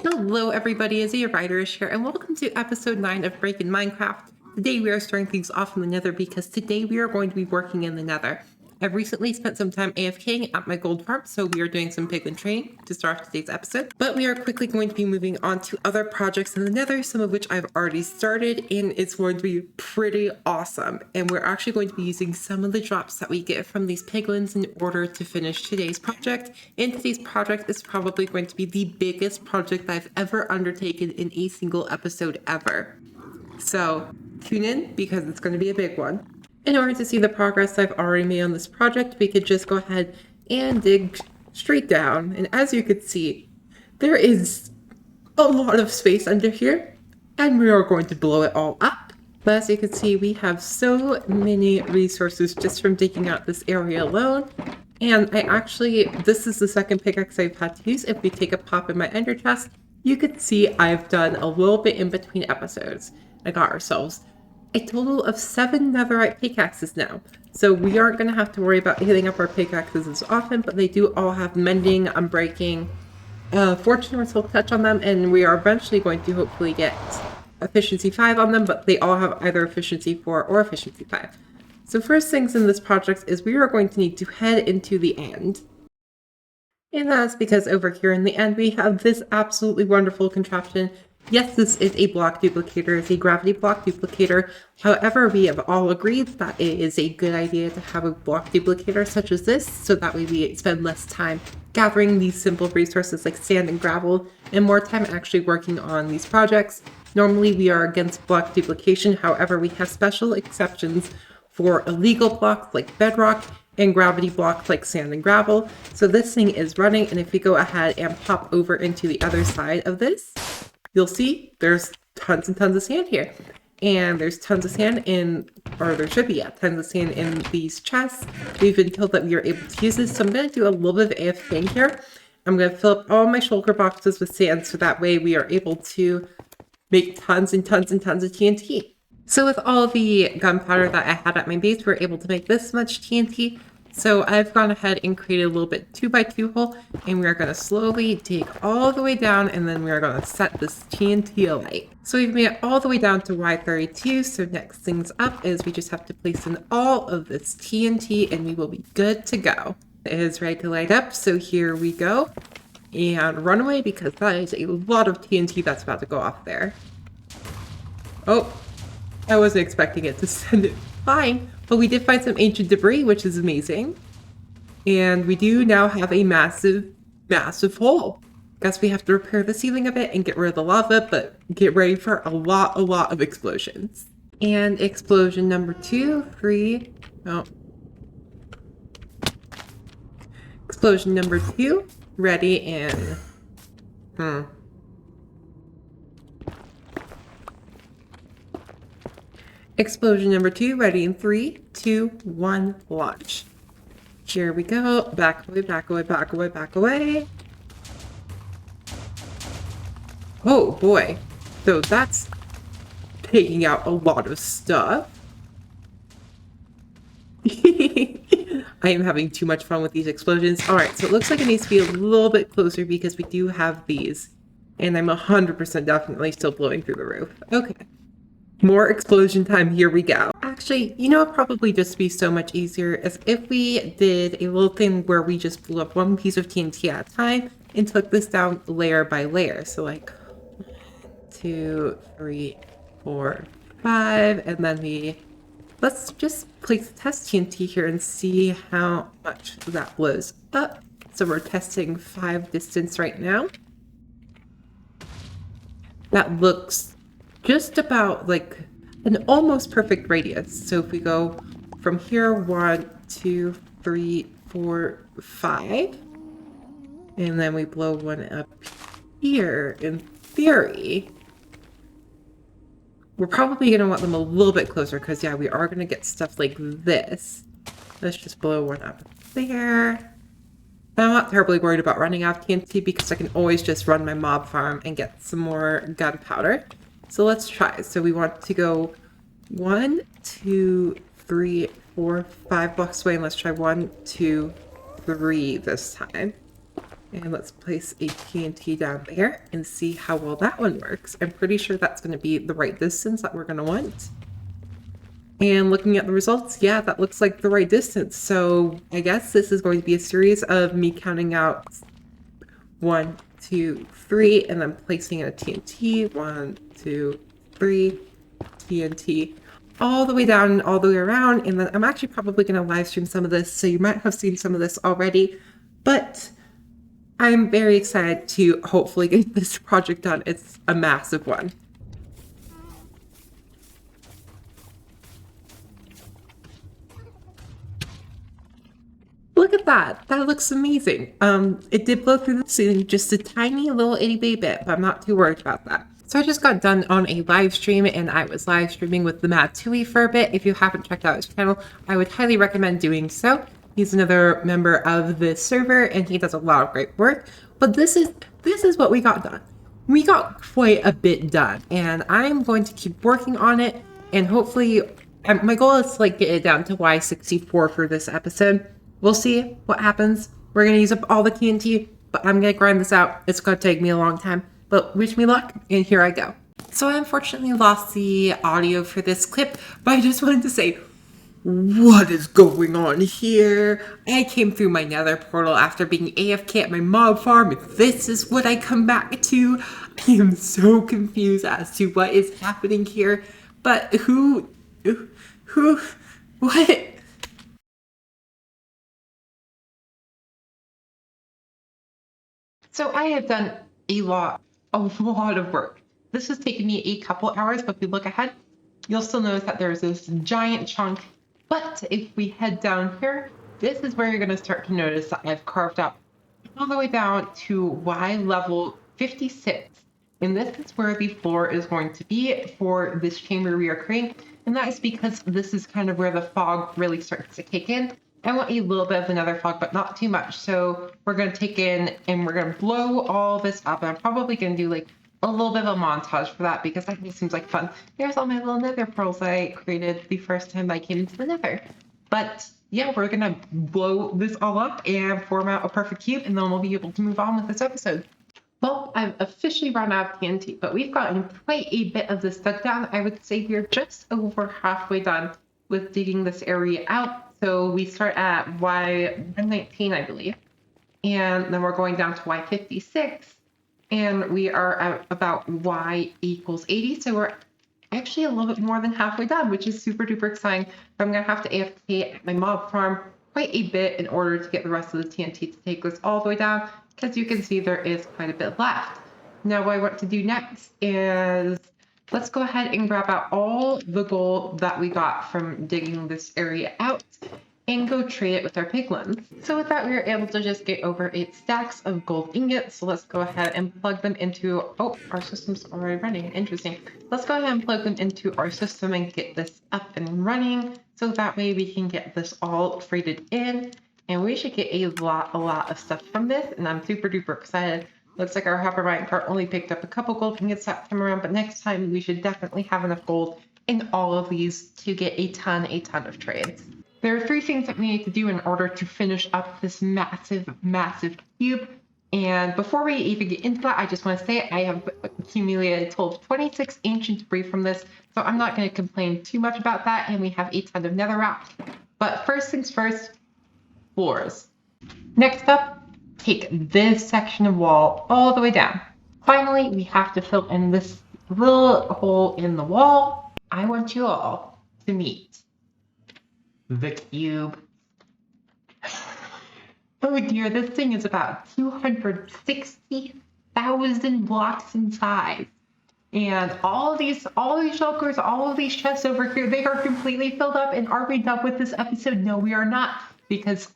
Hello everybody, Izzy Writerish here, and welcome to episode 9 of Break in Minecraft. Today we are starting things off in the Nether because today we are going to be working in the Nether. I've recently spent some time AFKing at my gold farm, so we are doing some piglin training to start off today's episode. But we are quickly going to be moving on to other projects in the Nether, some of which I've already started, and it's going to be pretty awesome. And we're actually going to be using some of the drops that we get from these piglins in order to finish today's project. And today's project is probably going to be the biggest project I've ever undertaken in a single episode ever. So tune in because it's going to be a big one. In order to see the progress I've already made on this project, we could just go ahead and dig straight down. And as you could see, there is a lot of space under here, and we are going to blow it all up. But as you can see, we have so many resources just from digging out this area alone. And this is the second pickaxe I've had to use. If we take a pop in my ender chest, you could see I've done a little bit in between episodes. I got ourselves a total of 7 netherite pickaxes now. So we aren't going to have to worry about hitting up our pickaxes as often, but they do all have mending, unbreaking, fortune will touch on them, and we are eventually going to hopefully get efficiency 5 on them, but they all have either efficiency 4 or efficiency 5. So first things in this project is we are going to need to head into the end. And that's because over here in the end we have this absolutely wonderful contraption. Yes, this is a block duplicator, it's a gravity block duplicator. However, we have all agreed that it is a good idea to have a block duplicator such as this, so that way we spend less time gathering these simple resources like sand and gravel, and more time actually working on these projects. Normally we are against block duplication, however we have special exceptions for illegal blocks like bedrock and gravity blocks like sand and gravel. So this thing is running, and if we go ahead and pop over into the other side of this, you'll see there's tons and tons of sand here. And there's tons of sand there should be, tons of sand in these chests. We've been told that we are able to use this, so I'm going to do a little bit of AFKing here. I'm going to fill up all my shulker boxes with sand, so that way we are able to make tons and tons and tons of TNT. So with all the gunpowder that I had at my base, we were able to make this much TNT. So I've gone ahead and created a little bit 2x2 hole, and we are going to slowly dig all the way down, and then we are going to set this TNT alight. So we've made it all the way down to Y32, so next things up is we just have to place in all of this TNT, and we will be good to go. It is ready to light up, so here we go. And run away because that is a lot of TNT that's about to go off there. Oh, I wasn't expecting it to send it flying. But we did find some ancient debris, which is amazing. And we do now have a massive, massive hole. Guess we have to repair the ceiling of it and get rid of the lava, but get ready for a lot of explosions. And explosion number 2, 3, Explosion number 2, ready and... Explosion number 2, ready in 3, 2, 1, launch. Here we go. Back away, back away, back away, back away. Oh boy. So that's taking out a lot of stuff. I am having too much fun with these explosions. Alright, so it looks like it needs to be a little bit closer because we do have these. And I'm 100% definitely still blowing through the roof. Okay. More explosion time, here we go. Actually, you know what would probably just be so much easier is if we did a little thing where we just blew up one piece of TNT at a time and took this down layer by layer. So like 1, 2, 3, 4, 5, and then let's just place test TNT here and see how much that blows up. So we're testing 5 distance right now. That looks just about like an almost perfect radius. So if we go from here, 1, 2, 3, 4, 5, and then we blow one up here, in theory, we're probably going to want them a little bit closer because, yeah, we are going to get stuff like this. Let's just blow one up there. I'm not terribly worried about running out of TNT because I can always just run my mob farm and get some more gunpowder. So let's try. So we want to go 1, 2, 3, 4, 5 blocks away, and let's try 1, 2, 3 this time. And let's place a TNT down there and see how well that one works. I'm pretty sure that's going to be the right distance that we're going to want. And looking at the results, yeah, that looks like the right distance. So I guess this is going to be a series of me counting out 1, 2, 3, and then placing a TNT. 1, 2, 3, TNT, all the way down and all the way around. And then I'm actually probably going to live stream some of this, so you might have seen some of this already. But I'm very excited to hopefully get this project done. It's a massive one. Look at that. That looks amazing. It did blow through the ceiling just a tiny little itty bitty bit, but I'm not too worried about that. So I just got done on a live stream, and I was live streaming with the Mad Tui for a bit. If you haven't checked out his channel, I would highly recommend doing so. He's another member of the server, and he does a lot of great work. But this is what we got done. We got quite a bit done, and I'm going to keep working on it, and hopefully, my goal is to like get it down to Y64 for this episode. We'll see what happens. We're going to use up all the TNT, but I'm going to grind this out. It's going to take me a long time, but wish me luck, and here I go. So I unfortunately lost the audio for this clip, but I just wanted to say, what is going on here? I came through my nether portal after being AFK at my mob farm, and this is what I come back to. I am so confused as to what is happening here, but what? So I have done a lot of work. This has taken me a couple hours, but if we look ahead, you'll still notice that there's this giant chunk. But if we head down here, this is where you're going to start to notice that I've carved up all the way down to Y level 56. And this is where the floor is going to be for this chamber we are creating. And that is because this is kind of where the fog really starts to kick in. I want a little bit of the nether fog, but not too much. So we're going to take in and we're going to blow all this up. And I'm probably going to do like a little bit of a montage for that because that just seems like fun. There's all my little nether pearls I created the first time I came into the nether. But yeah, we're going to blow this all up and form out a perfect cube, and then we'll be able to move on with this episode. Well, I've officially run out of TNT, but we've gotten quite a bit of this dug down. I would say we're just over halfway done with digging this area out. So we start at Y119, I believe, and then we're going down to Y56, and we are at about Y equals 80. So we're actually a little bit more than halfway done, which is super duper exciting. I'm going to have to AFK at my mob farm quite a bit in order to get the rest of the TNT to take this all the way down, because you can see there is quite a bit left. Now what I want to do next is let's go ahead and grab out all the gold that we got from digging this area out and go trade it with our piglins. So with that, we were able to just get over 8 stacks of gold ingots. So let's go ahead and plug them into, oh, our system's already running. Interesting. Let's go ahead and plug them into our system and get this up and running. So that way we can get this all traded in. And we should get a lot of stuff from this. And I'm super duper excited. Looks like our hopper mine cart only picked up a couple gold ingots that time around, but next time we should definitely have enough gold in all of these to get a ton of trades. There are 3 things that we need to do in order to finish up this massive cube. And before we even get into that, I just want to say I have accumulated a total of 26 ancient debris from this, so I'm not going to complain too much about that, and we have a ton of netherrack. But first things first, floors. Next up, take this section of wall all the way down. Finally, we have to fill in this little hole in the wall. I want you all to meet the cube. Oh dear, this thing is about 260,000 blocks in size. And all these shulkers, all of these chests over here, they are completely filled up. And are we done with this episode? No, we are not, because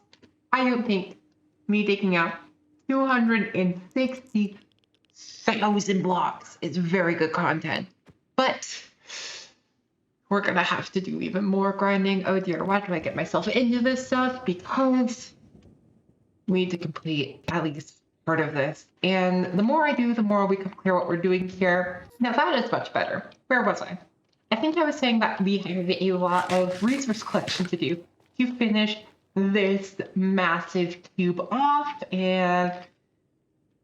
I don't think me taking out 260,000 blocks is very good content. But we're gonna have to do even more grinding. Oh dear, why do I get myself into this stuff? Because we need to complete at least part of this. And the more I do, the more we can clear what we're doing here. Now that is much better. Where was I? I think I was saying that we have a lot of resource collection to do to finish this massive cube off. And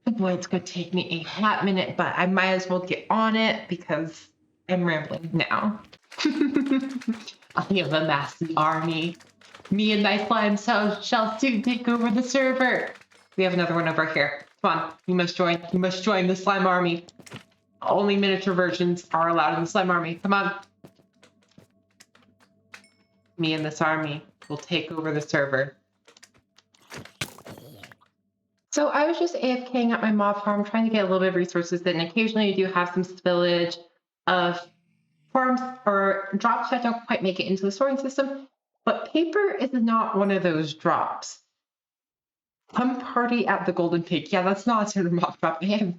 Boy, it's going to take me a hot minute, but I might as well get on it because I'm rambling now. I have amassed an army. Me and my slime shall soon take over the server. We have another one over here. Come on, you must join. You must join the slime army. Only miniature versions are allowed in the slime army. Come on. Me and this army will take over the server. So I was just AFKing at my mob farm, trying to get a little bit of resources. Then occasionally you do have some spillage of farms or drops that don't quite make it into the sorting system. But paper is not one of those drops. Come party at the Golden Pig. Yeah, that's not a sort of mob drop. I have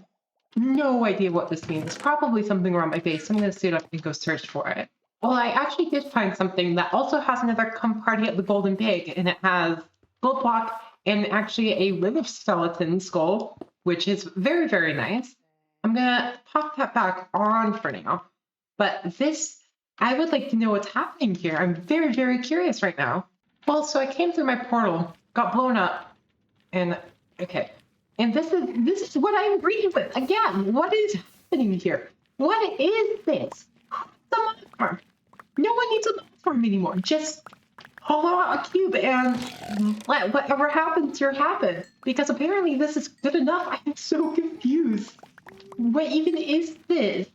no idea what this means. It's probably something around my base. I'm going to suit up and go search for it. Well, I actually did find something that also has another come party at the Golden Pig, and it has gold block and actually a live skeleton skull, which is very, very nice. I'm going to pop that back on for now. But this, I would like to know what's happening here. I'm very, very curious right now. Well, so I came through my portal, got blown up, and okay. And this is what I'm agreeing with. Again, what is happening here? What is this? The mob farm. No one needs a mob farm anymore. Just haul out a cube and let whatever happens here happen. Because apparently this is good enough. I'm so confused. What even is this?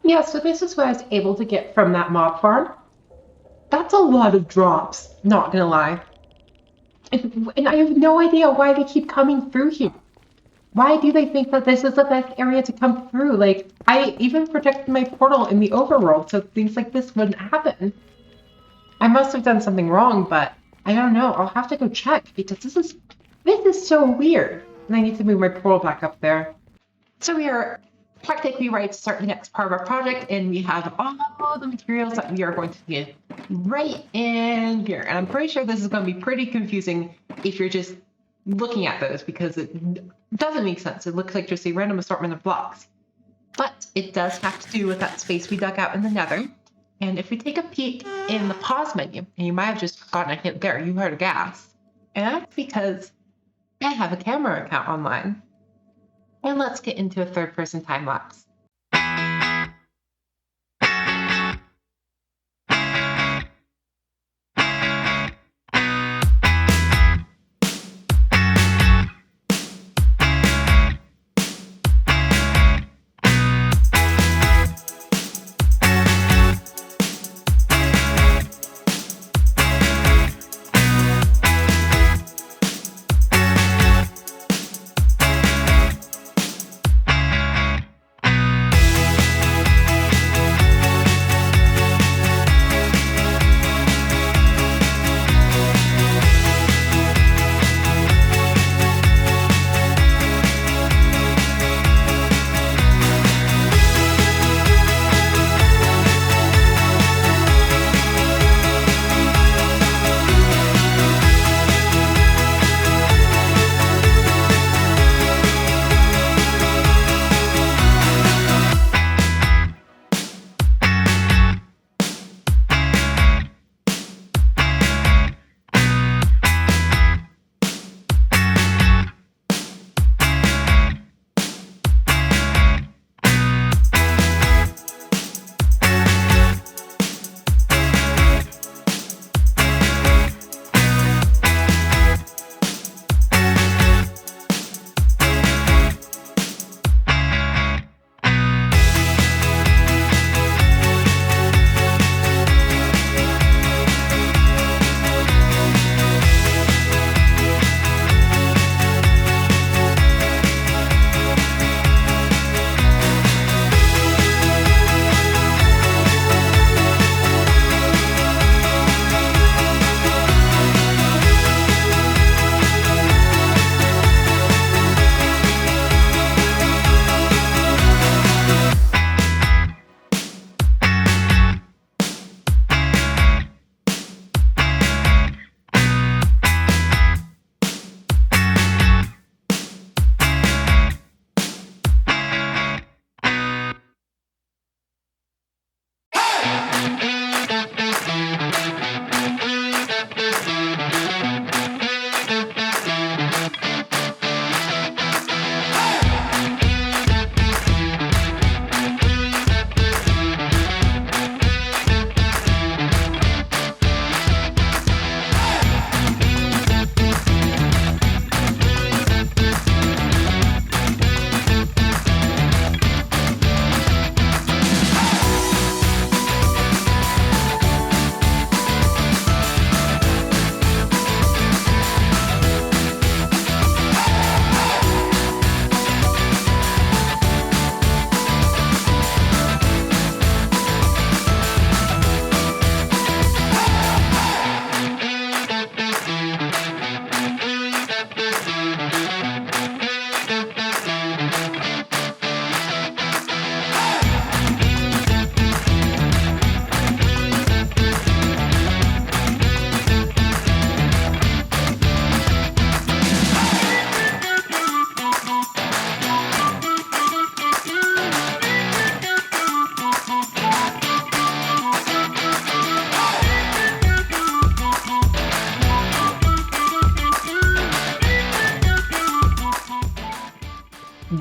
Yeah, so this is what I was able to get from that mob farm. That's a lot of drops, not gonna lie. And I have no idea why they keep coming through here. Why do they think that this is the best area to come through? Like, I even protected my portal in the overworld so things like this wouldn't happen. I must have done something wrong, but I don't know. I'll have to go check because this is so weird. And I need to move my portal back up there. So we are practically ready to start the next part of our project, and we have all the materials that we are going to need right in here. And I'm pretty sure this is going to be pretty confusing if you're just looking at those because it doesn't make sense. It looks like just a random assortment of blocks. But it does have to do with that space we dug out in the nether. And if we take a peek in the pause menu, and you might have just gotten a hint there, you heard a gas. And that's because I have a camera account online. And let's get into a third-person time lapse.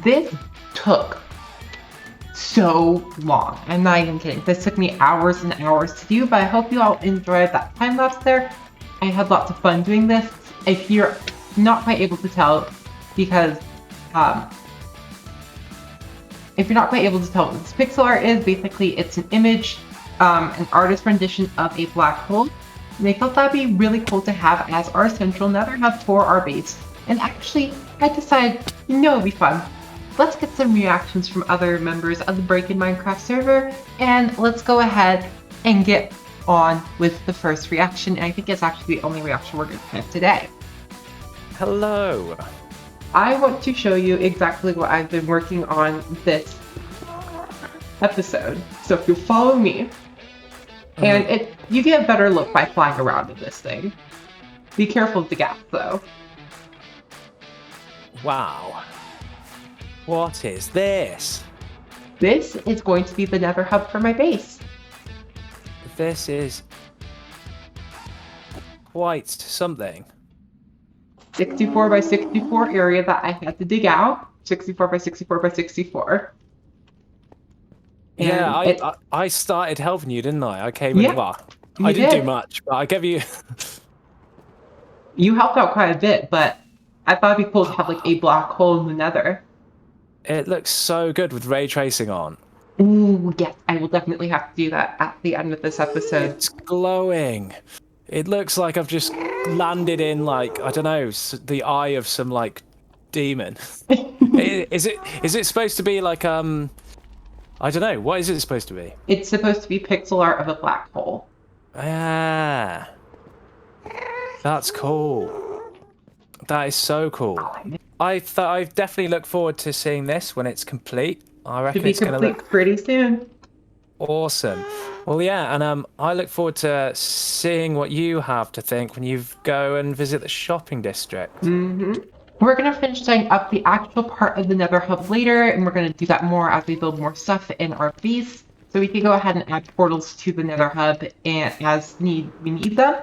This took so long. I'm not even kidding. This took me hours and hours to do, but I hope you all enjoyed that time lapse there. I had lots of fun doing this. If you're not quite able to tell, because if you're not quite able to tell what this pixel art is, basically it's an image, an artist rendition of a black hole. And I thought that'd be really cool to have as our central nether hub for our base. And actually, I decided, it'd be fun. Let's get some reactions from other members of the Breakin' Minecraft server, and let's go ahead and get on with the first reaction. And I think it's actually the only reaction we're going to have today. Hello. I want to show you exactly what I've been working on this episode. So if you follow me, and you get a better look by flying around in this thing. Be careful of the gas, though. Wow. What is this? This is going to be the nether hub for my base. This is quite something. 64 by 64 area that I had to dig out. 64 by 64 by 64. And yeah, I started helping you, didn't I? I came in. Well, I didn't do much, but I gave you. You helped out quite a bit, but I thought it'd be cool to have like a black hole in the nether. It looks so good with ray tracing on. Ooh, yes, I will definitely have to do that at the end of this episode. It's glowing. It looks like I've just landed in, like, I don't know, the eye of some, like, demon. Is it supposed to be like, I don't know, what is it supposed to be? It's supposed to be pixel art of a black hole. Ah. That's cool. That is so cool. I definitely look forward to seeing this when it's complete. I reckon it's going to look pretty soon. Awesome. Well, yeah, and I look forward to seeing what you have to think when you go and visit the shopping district. Mm-hmm. We're going to finish setting up the actual part of the nether hub later, and we're going to do that more as we build more stuff in our base. So we can go ahead and add portals to the nether hub and as we need them.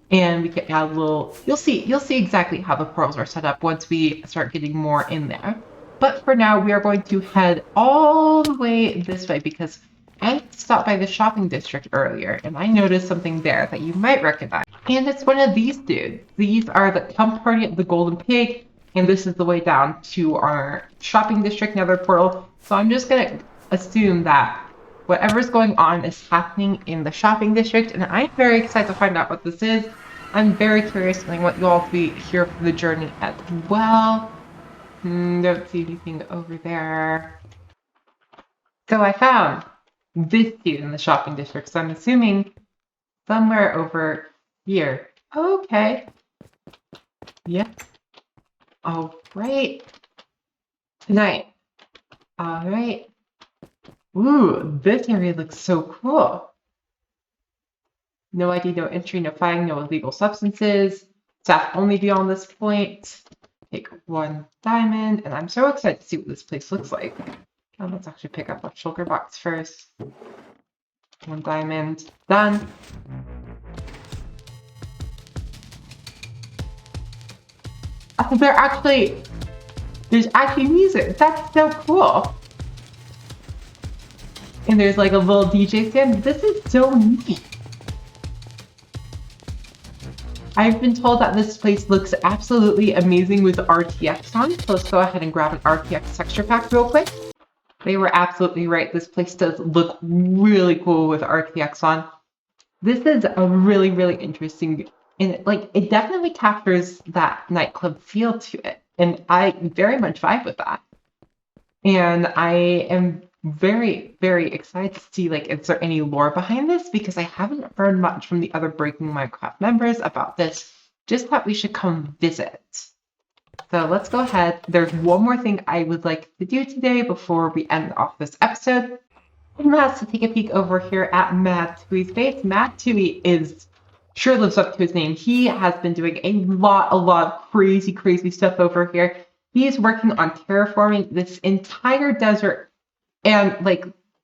And we can add a little, you'll see exactly how the portals are set up once we start getting more in there. But for now, we are going to head all the way this way because I stopped by the shopping district earlier and I noticed something there that you might recognize. And it's one of these dudes. These are the Come Party at the Golden Pig, and this is the way down to our shopping district nether portal. So I'm just going to assume that whatever's going on is happening in the shopping district, and I'm very excited to find out what this is. I'm very curious, and I want you all to be here for the journey as well. Don't see anything over there. So I found this dude in the shopping district, so I'm assuming somewhere over here. Okay. Yep. All right. Tonight. All right. Ooh, this area looks so cool. No ID, no entry, no fighting, no illegal substances. Staff only beyond this point. Take 1 diamond, and I'm so excited to see what this place looks like. Let's actually pick up our shulker box first. 1 diamond, done. Oh, there's actually music. That's so cool. And there's like a little DJ stand. This is so neat. I've been told that this place looks absolutely amazing with RTX on. So let's go ahead and grab an RTX texture pack real quick. They were absolutely right. This place does look really cool with RTX on. This is a really, really interesting, and it definitely captures that nightclub feel to it. And I very much vibe with that. And I am very, very excited to see, is there any lore behind this? Because I haven't heard much from the other Breaking Minecraft members about this. Just thought we should come visit. So let's go ahead. There's one more thing I would like to do today before we end off this episode. And that's to take a peek over here at Mad Tui's base. Mad Tui sure lives up to his name. He has been doing a lot of crazy, crazy stuff over here. He's working on terraforming this entire desert. And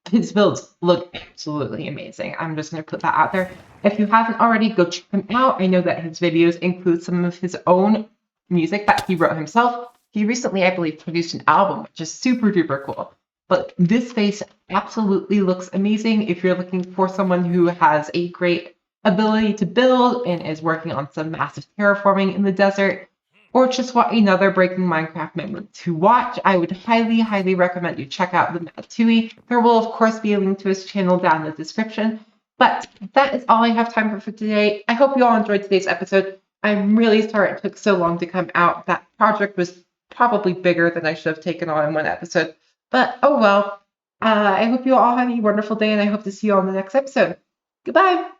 his builds look absolutely amazing. I'm just going to put that out there. If you haven't already, go check him out. I know that his videos include some of his own music that he wrote himself. He recently, I believe, produced an album, which is super duper cool. But this face absolutely looks amazing if you're looking for someone who has a great ability to build and is working on some massive terraforming in the desert, or just want another Breaking Minecraft moment to watch. I would highly, highly recommend you check out the Matui. There will, of course, be a link to his channel down in the description. But that is all I have time for today. I hope you all enjoyed today's episode. I'm really sorry it took so long to come out. That project was probably bigger than I should have taken on in one episode. But oh well. I hope you all have a wonderful day, and I hope to see you on the next episode. Goodbye.